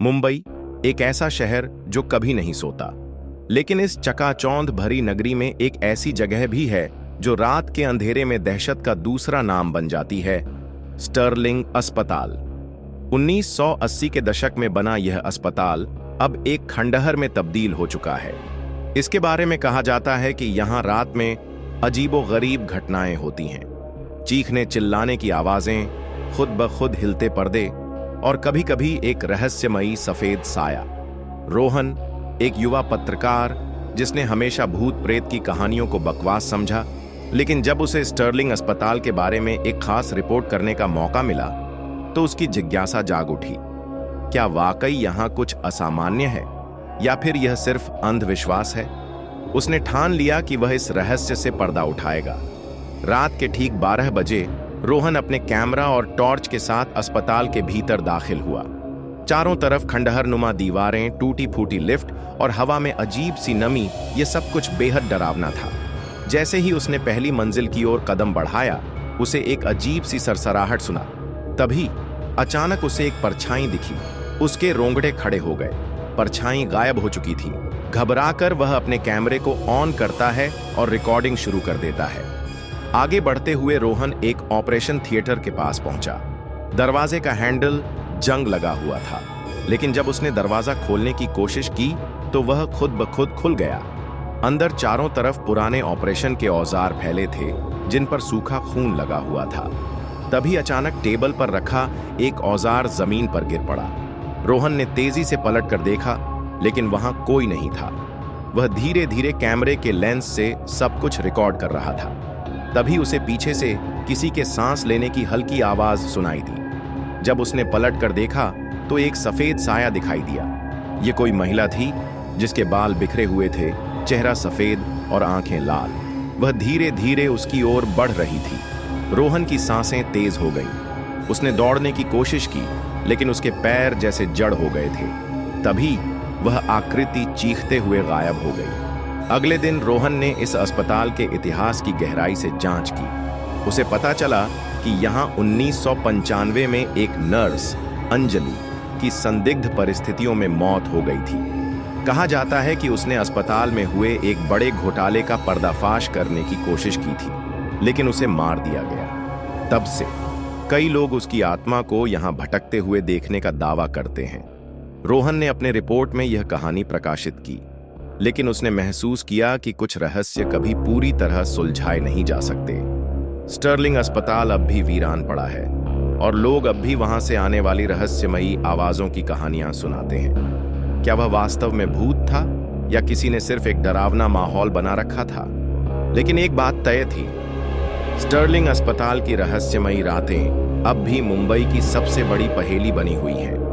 मुंबई एक ऐसा शहर जो कभी नहीं सोता, लेकिन इस चकाचौंध भरी नगरी में एक ऐसी जगह भी है जो रात के अंधेरे में दहशत का दूसरा नाम बन जाती है, स्टर्लिंग अस्पताल। 1980 के दशक में बना यह अस्पताल अब एक खंडहर में तब्दील हो चुका है। इसके बारे में कहा जाता है कि यहां रात में अजीबोगरीब घटनाएं होती हैं, चीखने चिल्लाने की आवाजें, खुद ब खुद हिलते पर्दे और कभी-कभी एक रहस्यमयी सफेद साया। रोहन एक युवा पत्रकार जिसने हमेशा भूत प्रेत की कहानियों को बकवास समझा, लेकिन जब उसे स्टर्लिंग अस्पताल के बारे में एक खास रिपोर्ट करने का मौका मिला तो उसकी जिज्ञासा जाग उठी। क्या वाकई यहां कुछ असामान्य है या फिर यह सिर्फ अंधविश्वास है? उसने ठान लिया कि वह इस रहस्य से पर्दा उठाएगा। रात के ठीक 12 बजे रोहन अपने कैमरा और टॉर्च के साथ अस्पताल के भीतर दाखिल हुआ। चारों तरफ खंडहरनुमा दीवारें, टूटी फूटी लिफ्ट और हवा में अजीब सी नमी, ये सब कुछ बेहद डरावना था। जैसे ही उसने पहली मंजिल की ओर कदम बढ़ाया, उसे एक अजीब सी सरसराहट सुना। तभी अचानक उसे एक परछाई दिखी। उसके रोंगटे खड़े हो गए। परछाई गायब हो चुकी थी। घबराकर वह अपने कैमरे को ऑन करता है और रिकॉर्डिंग शुरू कर देता है। आगे बढ़ते हुए रोहन एक ऑपरेशन थिएटर के पास पहुंचा। दरवाजे का हैंडल जंग लगा हुआ था, लेकिन जब उसने दरवाजा खोलने की कोशिश की तो वह खुद ब खुद खुल गया। अंदर चारों तरफ पुराने ऑपरेशन के औजार फैले थे जिन पर सूखा खून लगा हुआ था। तभी अचानक टेबल पर रखा एक औजार जमीन पर गिर पड़ा। रोहन ने तेजी से पलट कर देखा, लेकिन वहां कोई नहीं था। वह धीरे धीरे कैमरे के लेंस से सब कुछ रिकॉर्ड कर रहा था। तभी उसे पीछे से किसी के सांस लेने की हल्की आवाज सुनाई दी। जब उसने पलट कर देखा तो एक सफेद साया दिखाई दिया। ये कोई महिला थी जिसके बाल बिखरे हुए थे, चेहरा सफेद और आंखें लाल। वह धीरे धीरे उसकी ओर बढ़ रही थी। रोहन की सांसें तेज हो गईं। उसने दौड़ने की कोशिश की, लेकिन उसके पैर जैसे जड़ हो गए थे। तभी वह आकृति चीखते हुए गायब हो गई। अगले दिन रोहन ने इस अस्पताल के इतिहास की गहराई से जांच की। उसे पता चला कि यहाँ 1995 में एक नर्स अंजलि की संदिग्ध परिस्थितियों में मौत हो गई थी। कहा जाता है कि उसने अस्पताल में हुए एक बड़े घोटाले का पर्दाफाश करने की कोशिश की थी, लेकिन उसे मार दिया गया। तब से कई लोग उसकी आत्मा को यहाँ भटकते हुए देखने का दावा करते हैं। रोहन ने अपने रिपोर्ट में यह कहानी प्रकाशित की, लेकिन उसने महसूस किया कि कुछ रहस्य कभी पूरी तरह सुलझाए नहीं जा सकते। स्टर्लिंग अस्पताल अब भी वीरान पड़ा है और लोग अब भी वहां से आने वाली रहस्यमयी आवाजों की कहानियां सुनाते हैं। क्या वह वास्तव में भूत था या किसी ने सिर्फ एक डरावना माहौल बना रखा था? लेकिन एक बात तय थी, स्टर्लिंग अस्पताल की रहस्यमयी रातें अब भी मुंबई की सबसे बड़ी पहेली बनी हुई हैं।